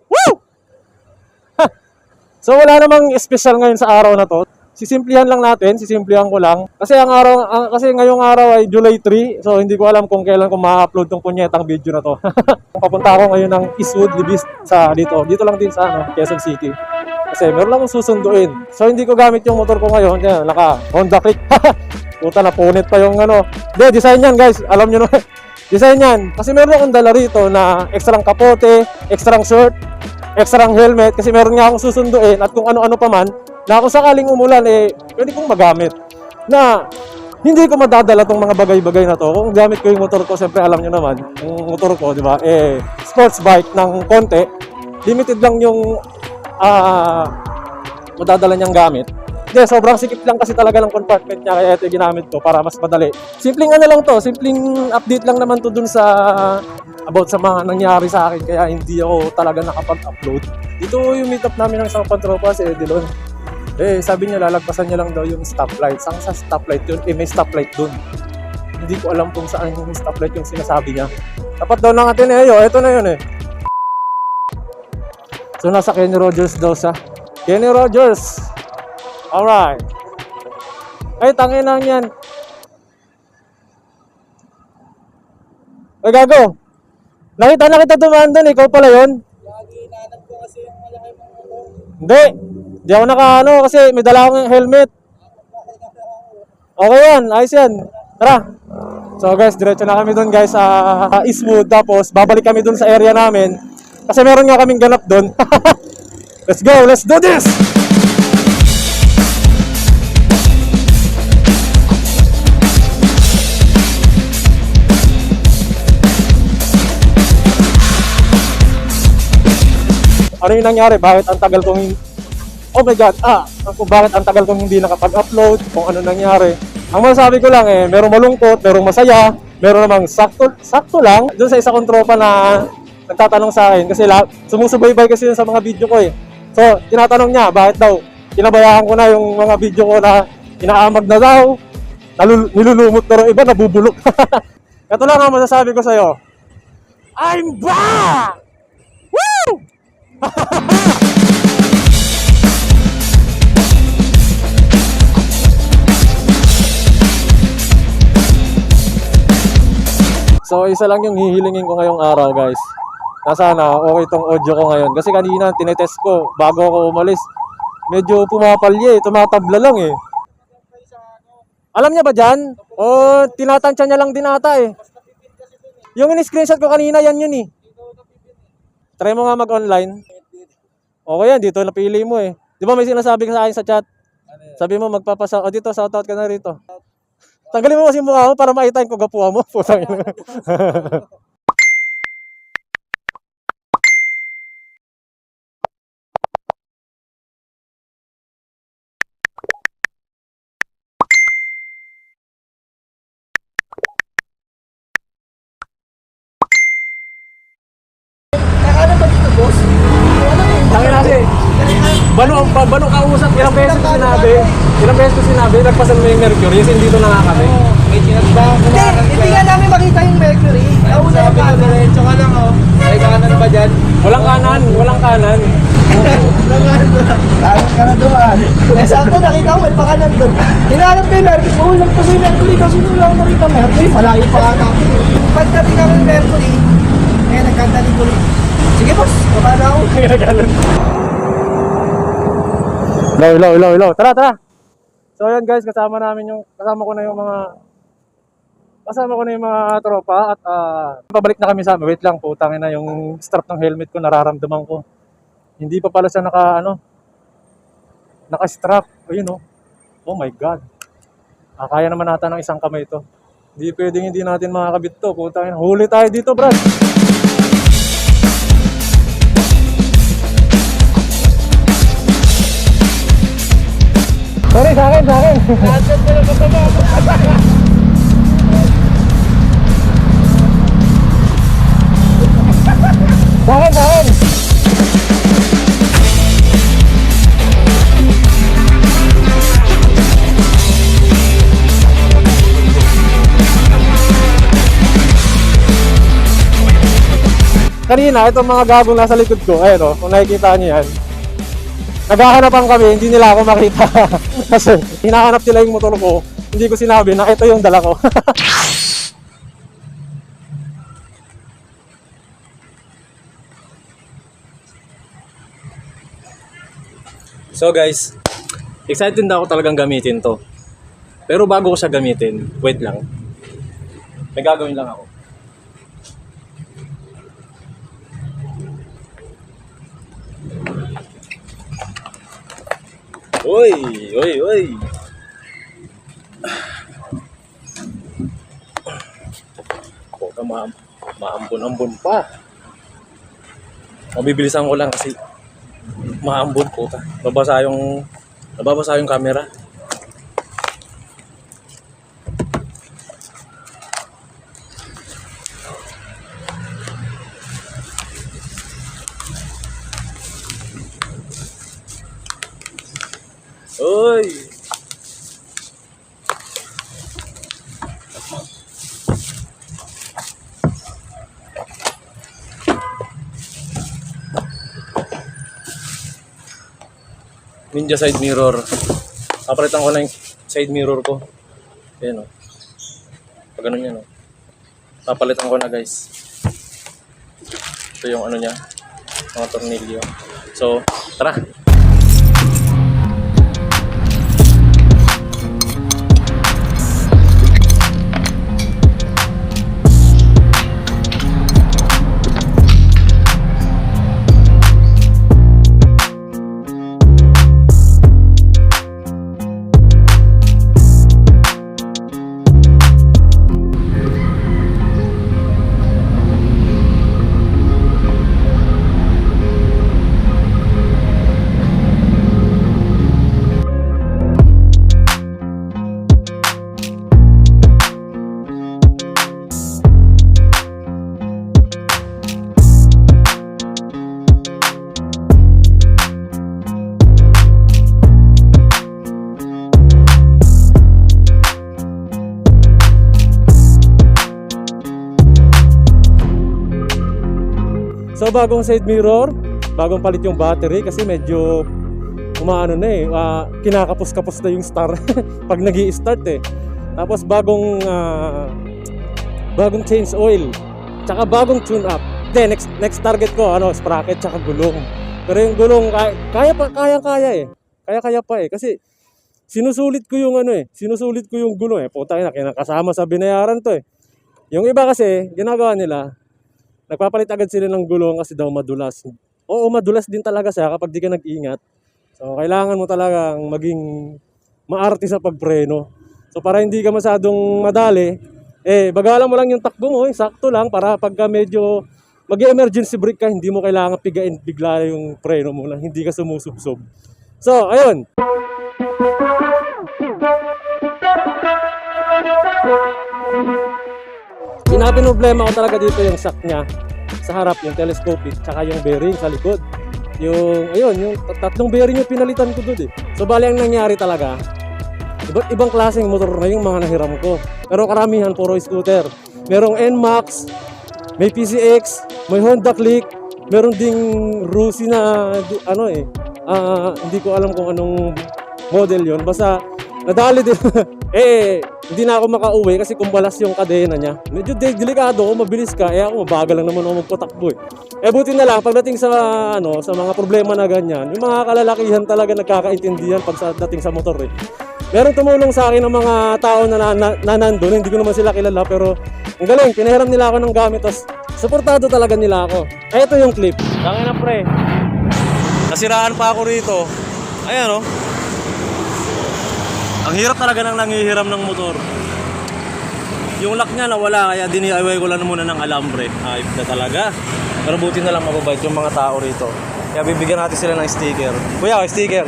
Woo! So wala namang special ngayon sa araw na to. Sisimplihan lang natin, sisimplihan ko lang. Kasi kasi ngayong araw ay July 3, so hindi ko alam kung kailan ko ma-upload tong punyetang video na to. Papunta ako ngayon ng Eastwood, Libis sa dito lang din sa Quezon City. Kasi meron lang akong susunduin. So hindi ko gamit yung motor ko ngayon. Yan, naka Honda Click. Puta na punit pa yung ano. Hindi, design yan guys. Alam nyo na. Design yan. Kasi meron akong dala rito na extrang kapote, extrang shirt, extrang helmet. Kasi meron nga akong susunduin at kung ano-ano pa man na kung sakaling umulan, pwede kong magamit. Na hindi ko madadala tong mga bagay-bagay na to. Kung gamit ko yung motor ko, siyempre alam nyo naman, yung motor ko, di ba, sports bike ng konti. Limited lang yung madadala niyang gamit. Hindi, sobrang sikip lang kasi talaga ng compartment niya, kaya ito yung ginamit ko para mas madali. Simpleng ano lang to, simpleng update lang naman to dun sa about sa mga nangyari sa akin, kaya hindi ako talaga nakapag-upload. Dito yung meetup namin ng isang pantropa, si Edilon. Sabi niya lalagpasan niya lang daw yung stoplight. Saan sa stoplight yun? May stoplight dun. Hindi ko alam kung saan yung stoplight yung sinasabi niya. Tapat daw ng Ateneo, eto na yun So nasa Kenny Rogers daw siya. Kenny Rogers! Alright. Ay, tangin lang yan. Ay, gago. Nakita na kita dumaan doon. Ikaw pala yun. Lagi inaanap ko kasi yung malaki mong motor. Hindi. Hindi ako nakaano kasi may dala akong helmet. Okay yan. Ayos yan. Tara. So guys, diretso na kami doon guys sa Eastwood. Tapos babalik kami doon sa area namin. Kasi meron nga kaming ganap doon. Let's go. Let's do this. Ano yung nangyari? Bakit ang tagal kong oh my god, bakit ang tagal kong hindi nakapag-upload, kung ano nangyari. Ang masasabi ko lang merong malungkot, merong masaya, meron namang sakto lang. Doon sa isa kong tropa na nagtatanong sa akin, kasi sumusubaybay kasi yun sa mga video ko So, tinatanong niya, bakit daw? Kinabayaan ko na yung mga video ko na inaamag na daw, nilulumot na iba, nabubulok. Ito lang ang masasabi ko sa'yo. I'm back! Woo! So isa lang yung hihilingin ko ngayong araw guys. Sana okay tong audio ko ngayon. Kasi kanina tinetest ko bago ako umalis. Medyo pumapalya tumatabla lang Alam niya ba dyan? O tinatansya niya lang din ata Yung in-screenshot ko kanina yan yun Try mo nga mag-online. Okay yan, dito napili mo Di ba may sinasabi ka sa akin sa chat? Sabi mo magpapasa, dito shoutout ka na rito. Tanggalin mo kasi mukha mo para makita yung kagapuha mo. Putang ina. Nakano ba dito, boss? Tangin kasi. Bano kausap, ilang beses ko sinabi, nagpasan mo yung Mercury, kasi dito na nga kami. May tinatbang hindi nga namin makita yung Mercury. Nauna yung kanan. Diretso ka lang, May kanan ba dyan? Walang kanan. Kanan ka na doon. Sakto, nakita ko may pakanan doon. Hinahanap ko yung Mercury. Nagpas yung Mercury kasi nung lang nakita Mercury. Malayo pa ka ako. Pagdating kami ng Mercury, nagkantali ko rin. Sige, boss. Baba na ako. Ilaw. Tara. So ayan guys, kasama ko na yung mga tropa at pabalik na kami sa amin. Wait lang, putangin na yung strap ng helmet ko nararamdaman ko. Hindi pa pala siya naka-strap. Ayun oh. Oh my God. Kaya naman natin ng isang kamay ito. Hindi pwedeng hindi natin makakabit to. Putang ina. Huli tayo dito, Brad. Sorry, sa akin. Sa akin. Kanina, itong mga gagong nasa likod ko, ayun o, kung nakikita niyo yan, naghahanapan kami, hindi nila ako makita. Kasi hinahanap nila yung motor ko, hindi ko sinabi na ito yung dala ko. So guys, excited na ako talagang gamitin to. Pero bago ko siya gamitin, wait lang. May gagawin lang ako. Uy! Puta, maambon-ambon pa. Mabibilisan ko lang kasi maambon, puta. Nababasa yung camera. Uy! Ninja side mirror. Papalitan ko na yung side mirror ko. Ayan o. Pag ganun yan o. Papalitan ko na guys. Ito yung ano niya. Mga tornilyo. So, tara! So bagong side mirror, bagong palit yung battery kasi medyo umaano na eh, kinakapos-kapos na yung star pag nag-i-start eh. Tapos bagong change oil, tsaka bagong tune up. Then next target ko sprocket tsaka gulong. Pero yung gulong kaya eh. Kaya pa eh kasi sinusulit ko yung gulong eh. Puta na kinakasama sa binayaran to eh. Yung iba kasi ginagawa nila, nagpapalit agad sila ng gulong kasi daw madulas. Oo, madulas din talaga siya kapag di ka nag-ingat. So, kailangan mo talagang maging maarte sa pagpreno. So, para hindi ka masyadong madali, bagalan mo lang yung takbo mo, sakto lang para pagka medyo mag-emergency brake ka, hindi mo kailangan pigain bigla yung preno mo lang, hindi ka sumusubsob. So, ayun. Pinaka-problema ko talaga dito yung shock niya sa harap, yung telescopic, tsaka yung bearing sa likod. Yung tatlong bearing yung pinalitan ko doon eh. So bali ang nangyari talaga, iba't ibang klaseng motor na yung mga nahiram ko. Pero karamihan puro scooter. Merong NMAX, may PCX, may Honda Click, meron ding Rusi na hindi ko alam kung anong model yon. Basta nadali din. Hindi na ako makauwi kasi kumbalas yung kadena niya. Medyo delikado ako, mabilis ka. Ako mabagal lang naman ako magpatakbo eh. Buti na lang pagdating sa mga problema na ganyan, yung mga kalalakihan talaga nagkakaintindihan dating sa motor eh. Meron tumulong sa akin ng mga tao na nandun, hindi ko naman sila kilala pero ang galing, pinahiram nila ako ng gamit tapos suportado talaga nila ako. Ito yung clip. Tangin na pre. Nasiraan pa ako rito. Ayan oh. Ang hirap talaga ng nangihiram ng motor. Yung lock niya nawala, kaya DIY ko lang muna ng alambre. Ayop na talaga. Pero buti na lang mababait yung mga tao rito. Kaya bibigyan natin sila ng sticker. Kuya, sticker.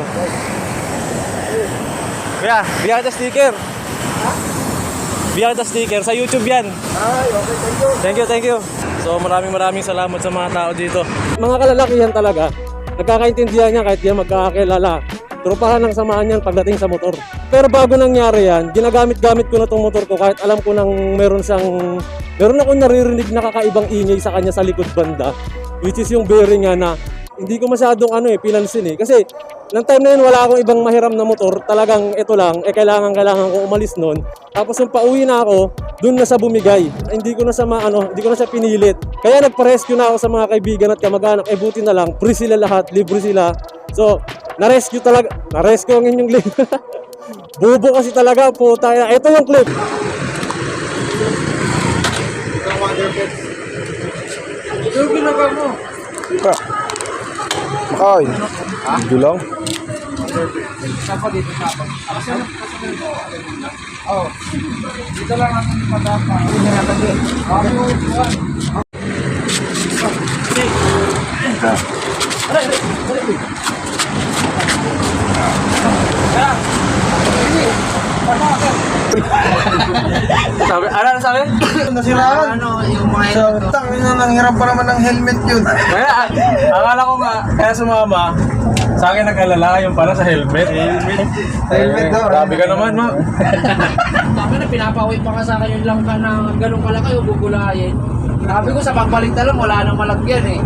Kuya, bigyan kita sticker. Bigyan kita sticker. Sa YouTube yan. Ay, okay, thank you. Thank you. So maraming salamat sa mga tao dito. Mga kalalakihan talaga. Nagkakaintindihan niya kahit yan magkakakilala. Tropahan ng samaan yan pagdating sa motor. Pero bago nangyari yan, ginagamit-gamit ko na tong motor ko kahit alam ko nang meron akong naririnig na kakaibang ingay sa kanya sa likod banda. Which is yung bearing nga na hindi ko masyadong pinansin eh. Kasi nang time na yun wala akong ibang mahiram na motor. Talagang ito lang, kailangan ko umalis nun. Tapos nung pauwi na ako, dun na sa bumigay. Hindi ko na siya pinilit. Kaya nagpa-rescue na ako sa mga kaibigan at kamag-anak. Buti na lang, free sila lahat, libre sila. So, na-rescue ang inyong clip. Bubo kasi talaga, puta. Ito yung clip. Ito ginagawa mo. Makain. Hindi lang. Sapa dito, sapa. Oh. Dito lang natin ipadapa. Hindi natin din. Sabi, ano sabi? Nasiraan. Yung mga So, tangin na nanghiram pa naman ng helmet yun. Kaya, akala ko nga, kaya sumama, sa akin nag-alala yung pala sa helmet. Helmet daw. Grabe ka naman, ma. Sabi na pinapauwi pa ka sa akin yung langka na ganun kalaki o gugulayin. Sabi ko sa pagbalik na lang wala nang malagyan eh.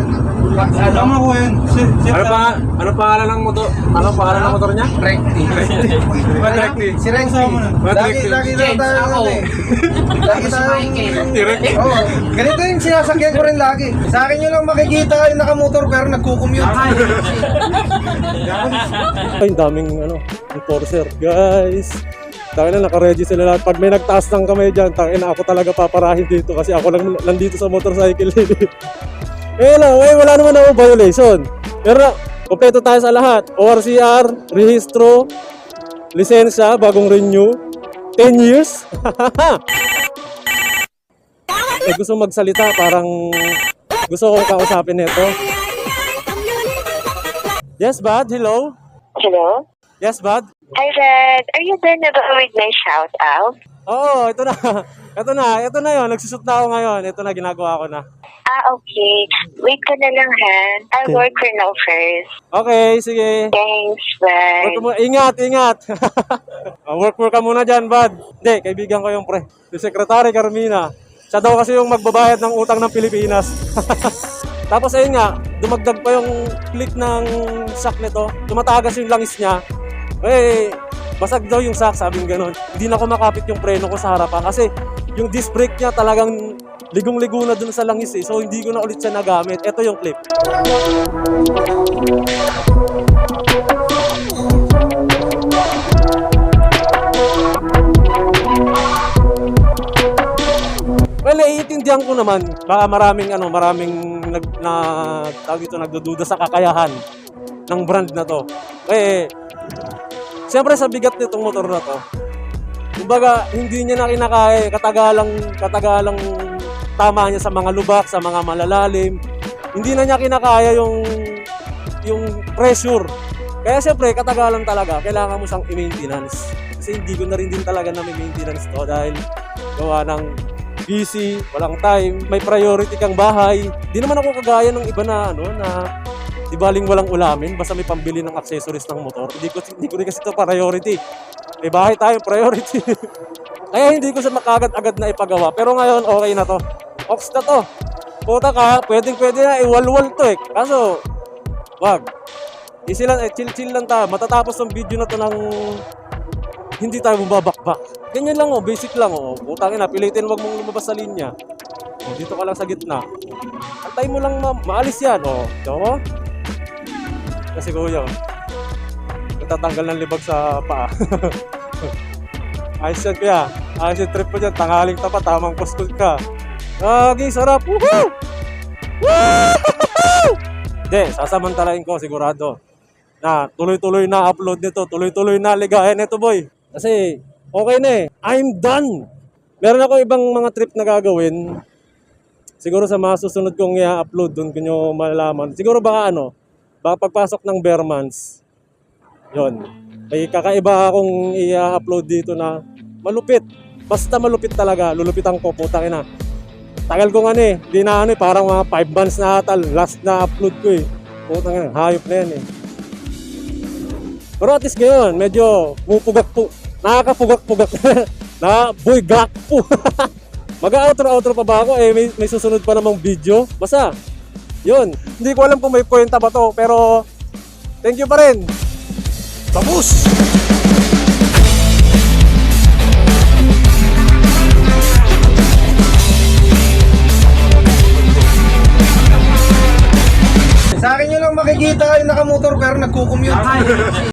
Tama ko yun. Ano pangalan ng motor? Ano pangalan ng motor niya? Recti. Si Renzi. Lagi daw James, tayo ako. Lagi Si tayo. Michael. Oo. Ganito yung sinasakyan ko rin lagi. Sa akin nyo lang makikita yung nakamotor pero nagkukumute. Ay, daming enforcer. Guys, tangin na naka-ready sila lahat. Pag may nagtaas ng kamay dyan, tangin na ako talaga paparahin dito kasi ako lang nandito sa motorcycle. Wala naman ako violation. Pero kompleto tayo sa lahat. ORCR, rehistro, lisensya, bagong renew, 10 years. Gusto magsalita, parang gusto kong kausapin nito. Yes, bud. Hello? Hello? Yes, bud. Hi, Red. Are you done na ba with my shout out? Oo, ito na. Ito na yun. Nagsusot na ako ngayon. Ito na, ginagawa ko na. Okay. Wait ko na lang, ha? I'll work for now first. Okay, sige. Thanks, bye. Ingat. Work ka muna dyan, bud. Hindi, kaibigan ko yung si Secretary Carmina. Siya daw kasi yung magbabayad ng utang ng Pilipinas. Tapos ayun nga, dumagdag pa yung click ng sack nito. Tumatagas yung langis niya. Basag daw yung sack, sabing ganun. Hindi na ko makapit yung preno ko sa harapan kasi yung disc brake niya talagang ligong-ligo na dun sa langis eh. So hindi ko na ulit siya nagamit. Ito yung clip. Well, naiintindihan ko naman. Baka maraming nagdududa sa kakayahan ng brand na to. Siyempre sa bigat nitong motor na to, kumbaga hindi niya na kinakaya, katagalang tama niya sa mga lubak, sa mga malalalim. Hindi na niya kinakaya yung pressure. Kaya siyempre katagalan talaga, kailangan mo siyang i-maintenance. Kasi hindi ko na rin din talaga na maintenance to dahil gawa ng busy, walang time, may priority kang bahay. Di naman ako kagaya ng iba na di baling walang ulamin, basta may pambili ng accessories ng motor. Hindi ko rin kasi ito priority. May bahay tayo, priority. Kaya hindi ko siya makagad-agad na ipagawa. Pero ngayon, okay na to. Ox na to. Puta ka, pwede na, iwalwal to eh. Kaso, wag. Easy lang, chill lang tayo. Matatapos ng video na to ng hindi tayo bumabakbak. Ganyan lang basic lang Putangin na, pilitin wag mong lumabas sa linya. Dito ka lang sa gitna. Antay mo lang maalis yan Diyo? Kasi kuya, natatanggal ng libag sa paa. Ayos yan kuya. Ayos yung trip ko dyan. Tanghaling tapat, tamang kuskul ka. Lagi sarap. Woohoo! Woohoo! Hindi, sasamantalain ko sigurado. Na tuloy-tuloy na upload nito, tuloy-tuloy na ligayan nito boy. Kasi okay na eh. I'm done. Meron ako ibang mga trip na gagawin. Siguro sa mga susunod kong i-upload doon ko nyo malalaman. Siguro baka baka pagpasok ng bare months. Yon. May kakaiba akong i-upload dito na malupit. Basta malupit talaga, lulupitan ko, putang ina. Tagal ko di na parang mga 5 months na ata, last na upload ko eh. Putang ina, hayop na yan eh. Pero at least ngayon, medyo pupugak po, nakakapugak-pugak na buygak po. Mag-outro pa ba ako? May susunod pa namang video. Basta, yun. Hindi ko alam kung may kwenta ba to, pero thank you pa rin. Tapos! Sa akin nyo lang makikita yung nakamotor pero nagkukommute.